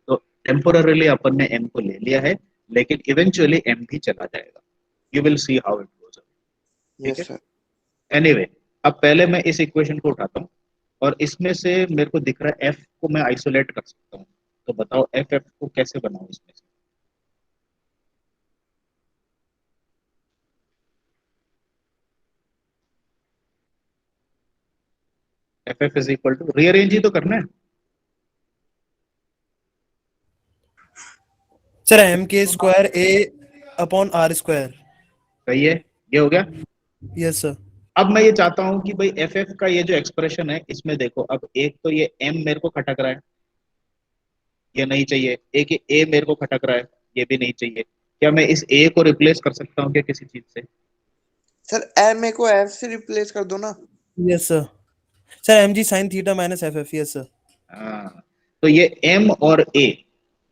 तो टेम्पोररीली अपन ने एम को ले लिया है, लेकिन इवेंचुअली एम भी चला जाएगा। You will see how it goes. ठीक है, यस सर। एनीवे अब पहले मैं इस इक्वेशन को उठाता हूँ, और इसमें से मेरे को दिख रहा है एफ को मैं आइसोलेट कर सकता हूँ। तो बताओ एफ एफ को कैसे बनाऊं इसमें से? F F is equal to, rearrange ही तो करना है। सर एम के square a upon are square. सही है, ये हो गया। Yes sir. अब मैं ये चाहता हूं कि भाई एफ एफ का ये जो एक्सप्रेशन है इसमें देखो, अब एक तो ये एम मेरे को खटक रहा है, ये नहीं चाहिए। एक ये ए मेरे को खटक रहा है, ये भी नहीं चाहिए। क्या मैं इस ए को रिप्लेस कर सकता हूँ क्या किसी चीज से? सर एम ए को एफ से रिप्लेस कर दो ना। Yes sir. सर एम जी sine theta minus F F. Yes sir. हाँ, तो ये एम और ए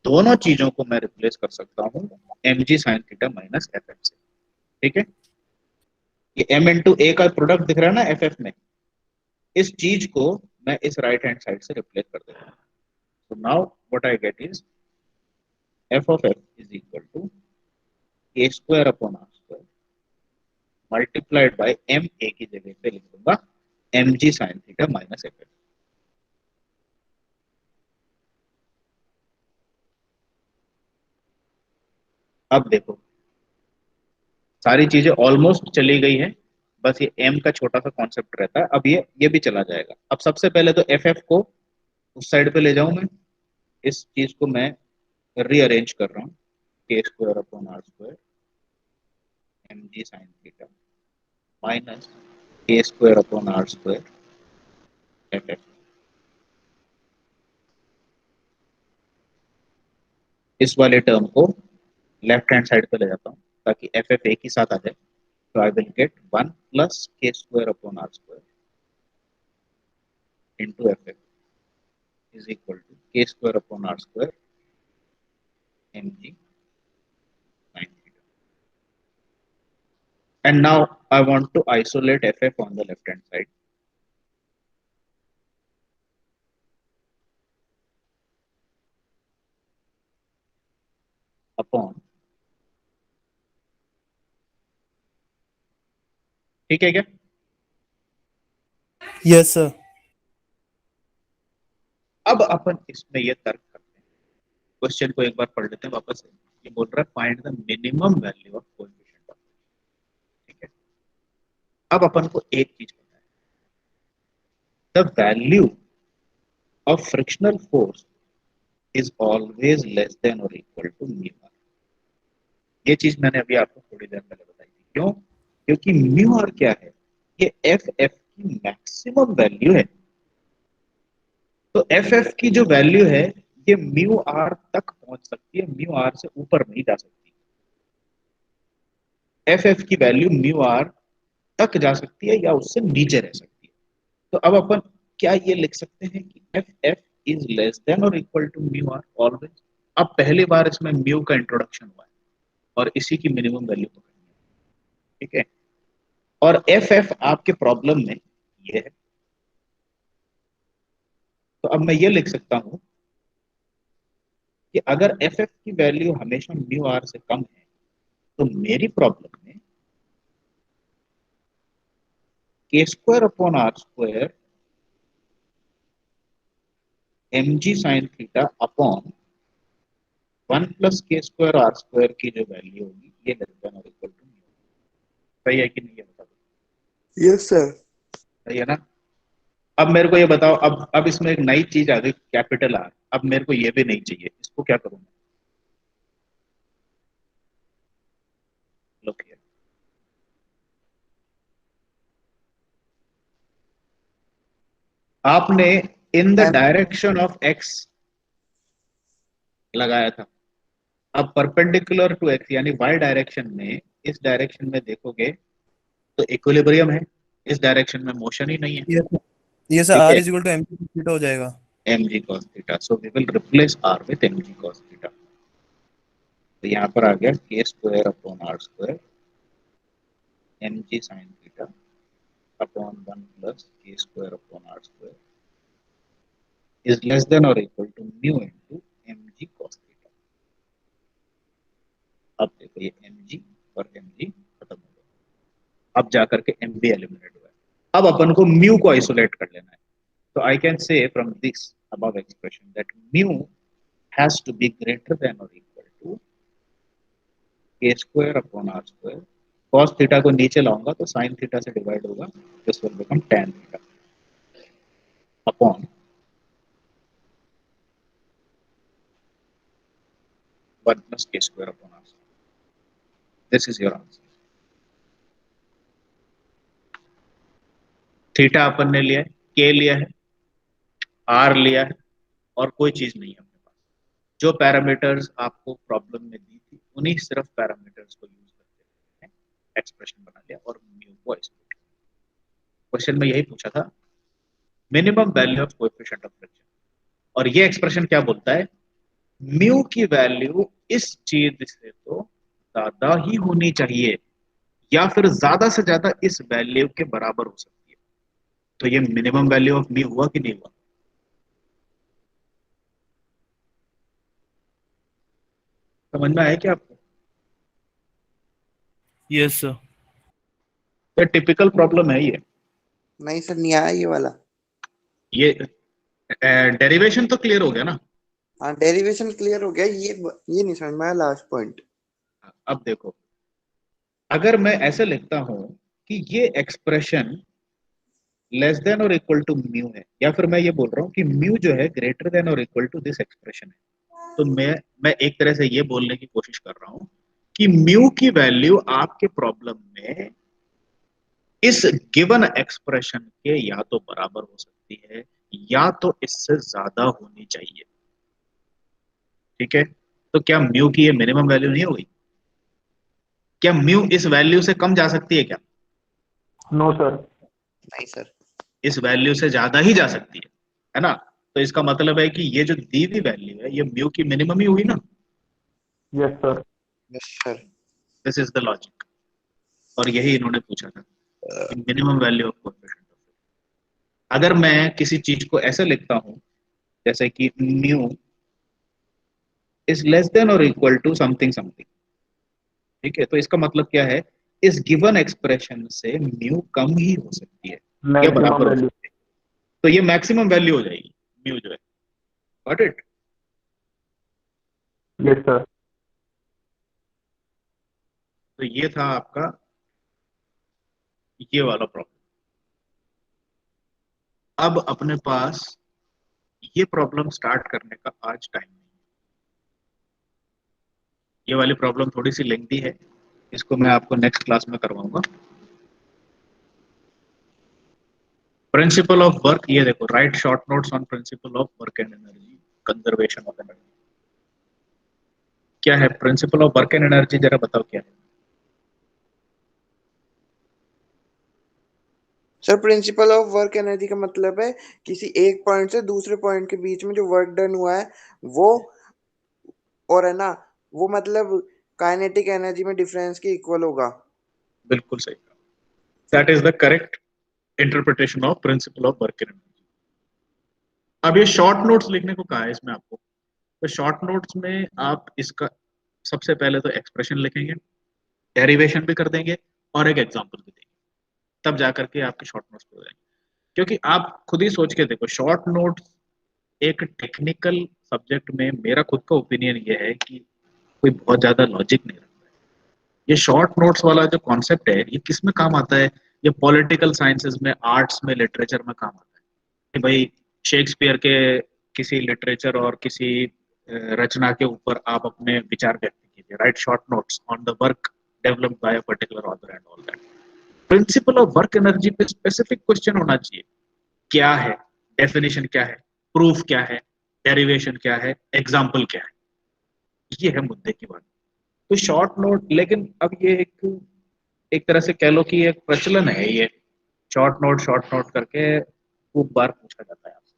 दोनों चीजों को मैं रिप्लेस कर सकता हूँ एम जी sine theta minus F F से। ठीक है, ये एम इंटू ए का प्रोडक्ट दिख रहा है ना एफ एफ में, इस चीज को मैं इस राइट हैंड साइड से रिप्लेस कर देता हूँ। तो now what I get is F of F is equal to A square upon are square multiplied by M A की जगह पे लिख दूंगा एम जी sine theta minus F F. अब देखो सारी चीजें ऑलमोस्ट चली गई है, बस ये एम का छोटा सा कॉन्सेप्ट रहता है। अब ये भी चला जाएगा। अब सबसे पहले तो एफ एफ को उस साइड पे ले जाऊं मैं, इस चीज को मैं रीअरेंज कर रहा हूँ, k square upon are square M G sine theta minus k square upon are square f f. इस वाले टर्म को लेफ्ट हैंड साइड पे ले जाता हूँ ताकि एफ एफ एक ही साथ आ जाए। तो I will get one plus K square upon are square into F F is equal to K square upon are square M G sine theta. And now I want to isolate ff on the left hand side. Upon, ठीक है क्या? Yes sir. अब अपन इसमें ये तर्क करते हैं, क्वेश्चन को एक बार पढ़ लेते हैं वापस से। ये बोल रहा है find the minimum value of coefficient of, ठीक है। अब अपन को एक चीज पता है, the value of frictional force is always less than और इक्वल टू म्यू आर। ये चीज मैंने अभी आपको थोड़ी देर पहले बताई थी। क्यों? क्योंकि म्यू आर क्या है, ये एफ एफ की मैक्सिमम वैल्यू है। तो एफ एफ की जो वैल्यू है ये म्यू आर तक पहुंच सकती है, म्यू आर से ऊपर नहीं जा सकती। एफ एफ की वैल्यू म्यू आर तक जा सकती है या उससे नीचे रह सकती है। तो अब अपन क्या ये लिख सकते हैं कि F F is less than और equal to mu R always. अब पहली बार इसमें म्यू का इंट्रोडक्शन हुआ है और इसी की मिनिमम वैल्यू पकड़नी है, ठीक है। और एफ एफ आपके प्रॉब्लम में ये है। तो अब मैं ये लिख सकता हूं कि अगर एफ एफ की वैल्यू हमेशा म्यू आर से कम है तो मेरी प्रॉब्लम में K square upon are square M G sine theta upon one plus K square R square की जो वैल्यू होगी ये लेस देन और इक्वल टू म्यू। सही है कि नहीं, ये बता दो। Yes sir. सही है ना? अब मेरे को ये बताओ, अब इसमें एक नई चीज आ गई, कैपिटल आर। अब मेरे को ये भी नहीं चाहिए, इसको क्या करूंगा? लुक हियर, आपने in the M direction of X लगाया था। अब परपेंडिकुलर टू एक्स यानी वाई डायरेक्शन में, इस डायरेक्शन में देखोगे तो इक्विलिब्रियम है, इस डायरेक्शन में मोशन ही नहीं है। यस। ये सर ठीक आर है, is equal to M theta हो जाएगा। mg cos theta, so we will replace r with mg cos theta। तो यहाँ पर आ गया K square upon are square mg sin theta upon one plus K square upon are square is less than और equal to mu into mg cos theta। अब देखो ये mg और mg खत्म हो गया, अब जाकर के mb एलिमिनेट हुआ है। अब अपन को म्यू को आइसोलेट कर लेना है। तो I can say from this above expression that mu has to be greater than or equal to K square upon are square. cos theta को नीचे लाऊंगा तो sin थीटा से डिवाइड होगा, this will become tan theta upon one plus K square upon R. This is your answer. Theta अपन ने लिया है, के लिया है, आर लिया है, और कोई चीज नहीं है अपने पास। जो पैरामीटर्स आपको प्रॉब्लम में दी थी उन्हीं सिर्फ पैरामीटर्स को यूज करके एक्सप्रेशन बना लिया और म्यू को एक्सप्रेस। क्वेश्चन में यही पूछा था, minimum value of coefficient of friction, और ये एक्सप्रेशन क्या बोलता है, म्यू की वैल्यू इस चीज से तो ज्यादा ही होनी चाहिए या फिर ज्यादा से ज्यादा इस वैल्यू के बराबर हो सकती है। तो ये मिनिमम वैल्यू ऑफ म्यू हुआ कि नहीं हुआ? समझ में आया क्या आपको? Yes sir. ये टिपिकल प्रॉब्लम है ये। नहीं सर, नहीं आया ये वाला। ये डेरिवेशन तो क्लियर हो गया ना? हाँ, डेरिवेशन क्लियर हो गया, ये नहीं समझ में आया लास्ट पॉइंट। अब देखो, अगर मैं ऐसे लिखता हूं कि ये एक्सप्रेशन लेस देन और इक्वल टू म्यू है, या फिर मैं ये बोल रहा हूँ कि म्यू जो है ग्रेटर देन और इक्वल टू दिस एक्सप्रेशन है, तो मैं एक तरह से ये बोलने की कोशिश कर रहा हूं कि म्यू की वैल्यू आपके प्रॉब्लम में इस गिवन एक्सप्रेशन के या तो बराबर हो सकती है या तो इससे ज्यादा होनी चाहिए। ठीक है, तो क्या म्यू की ये मिनिमम वैल्यू नहीं होगी? क्या म्यू इस वैल्यू से कम जा सकती है क्या? No sir. नहीं सर। इस वैल्यू से ज्यादा ही जा सकती है ना? तो इसका मतलब है कि ये जो दी हुई वैल्यू है ये म्यू की मिनिमम ही हुई ना? Yes sir. Yes sir. This is the logic, और यही इन्होंने पूछा था कि मिनिमम वैल्यू ऑफ कोएफिशिएंट। अगर मैं किसी चीज को ऐसे लिखता हूं जैसे कि म्यू इज लेस देन और इक्वल टू समथिंग समथिंग, ठीक है, तो इसका मतलब क्या है, इस गिवन एक्सप्रेशन से म्यू कम ही हो सकती है या मैक्सिमम बराबर हो वैल्यू। सकती है, तो ये मैक्सिमम वैल्यू हो जाएगी म्यू जो है। Got it? Yes sir. तो ये था आपका ये वाला प्रॉब्लम। अब अपने पास ये प्रॉब्लम स्टार्ट करने का आज टाइम नहीं है। ये वाली प्रॉब्लम थोड़ी सी लेंथी है, इसको मैं आपको नेक्स्ट क्लास में करवाऊंगा। प्रिंसिपल ऑफ वर्क, ये देखो, right short notes on principle of work and energy, conservation of energy. क्या है principle of work and energy, जरा बताओ क्या है? Sir, principle of work energy का मतलब है किसी एक पॉइंट से दूसरे पॉइंट के बीच में जो वर्क डन हुआ है वो, और है ना, वो मतलब काइनेटिक एनर्जी में डिफरेंस के इक्वल होगा। बिल्कुल सही, that is the correct interpretation of principle of work and energy. अब ये शॉर्ट नोट्स लिखने को कहा है इसमें आपको, तो शॉर्ट नोट्स में आप इसका सबसे पहले तो एक्सप्रेशन लिखेंगे, डेरिवेशन भी कर देंगे और एक एग्जांपल भी देंगे, तब जाकर के आपके शॉर्ट नोट्स हो जाएंगे। क्योंकि आप खुद ही सोच के देखो, शॉर्ट नोट्स एक टेक्निकल सब्जेक्ट में मेरा खुद का ओपिनियन ये है कि कोई बहुत ज्यादा लॉजिक नहीं रखता है। ये शॉर्ट नोट्स वाला जो कॉन्सेप्ट है ये किस में काम आता है? ये पॉलिटिकल साइंसेज में, आर्ट्स में, लिटरेचर में काम आता है कि भाई शेक्सपियर के किसी लिटरेचर और किसी रचना के ऊपर आप अपने विचार व्यक्त कीजिए, right short notes on the work developed by a particular author and all that. Principle of work energy पे स्पेसिफिक क्वेश्चन होना चाहिए, क्या है, डेफिनेशन क्या है, प्रूफ क्या है, डेरिवेशन क्या है, एग्जाम्पल क्या है, ये है मुद्दे की बात। तो शॉर्ट नोट, लेकिन अब ये एक एक तरह से कह लो कि एक प्रचलन है ये, शॉर्ट नोट करके खूब बार पूछा जाता है आपसे।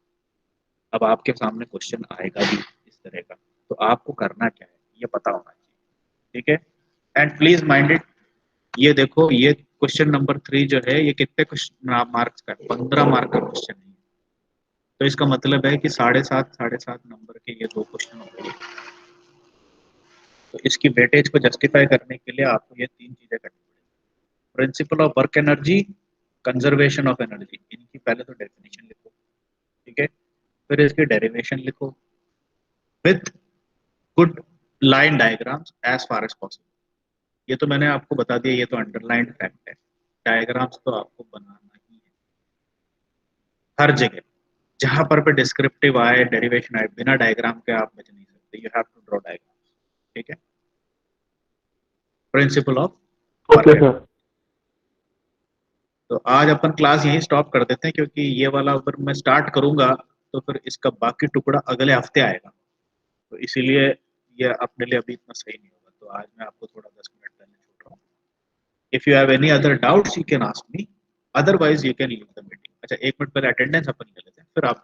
अब आपके सामने क्वेश्चन आएगा भी इस तरह का, तो आपको करना क्या है ये पता होना चाहिए, ठीक है। एंड प्लीज माइंड इट, ये देखो, ये क्वेश्चन नंबर 3 जो है ये कितने मार्क्स का है? 15 मार्क का क्वेश्चन है। तो इसका मतलब है कि 7.5 नंबर के ये दो क्वेश्चन हो गए। तो इसकी वेटेज को जस्टिफाई करने के लिए आपको ये तीन चीजें करनी पड़ेगी, principle of work energy, conservation of energy, इनकी पहले तो डेफिनेशन लिखो, ठीक है, फिर इसकी डेरिवेशन लिखो with good line diagrams as far as possible. ये तो मैंने आपको बता दिया, ये तो अंडरलाइंड फैक्ट है, डायग्राम्स तो आपको बनाना ही है हर जगह। जहां पर डिस्क्रिप्टिव आए, डेरिवेशन आए, बिना डायग्राम के आप बच नहीं सकते, you have to draw diagram, ठीक है। Principle of okay sir. तो आज अपन क्लास यहीं स्टॉप कर देते हैं, क्योंकि ये वाला अगर मैं स्टार्ट करूंगा तो फिर इसका बाकी टुकड़ा अगले हफ्ते आएगा, तो इसीलिए ये अपने लिए अभी इतना सही नहीं होगा। तो आज मैं आपको थोड़ा 10 मिनट पहले छूट रहा हूँ। If you have any other doubts you can ask me, otherwise you can leave the meeting. अच्छा, 1 मिनट पहले अटेंडेंस अपन ले लेते हैं, फिर आप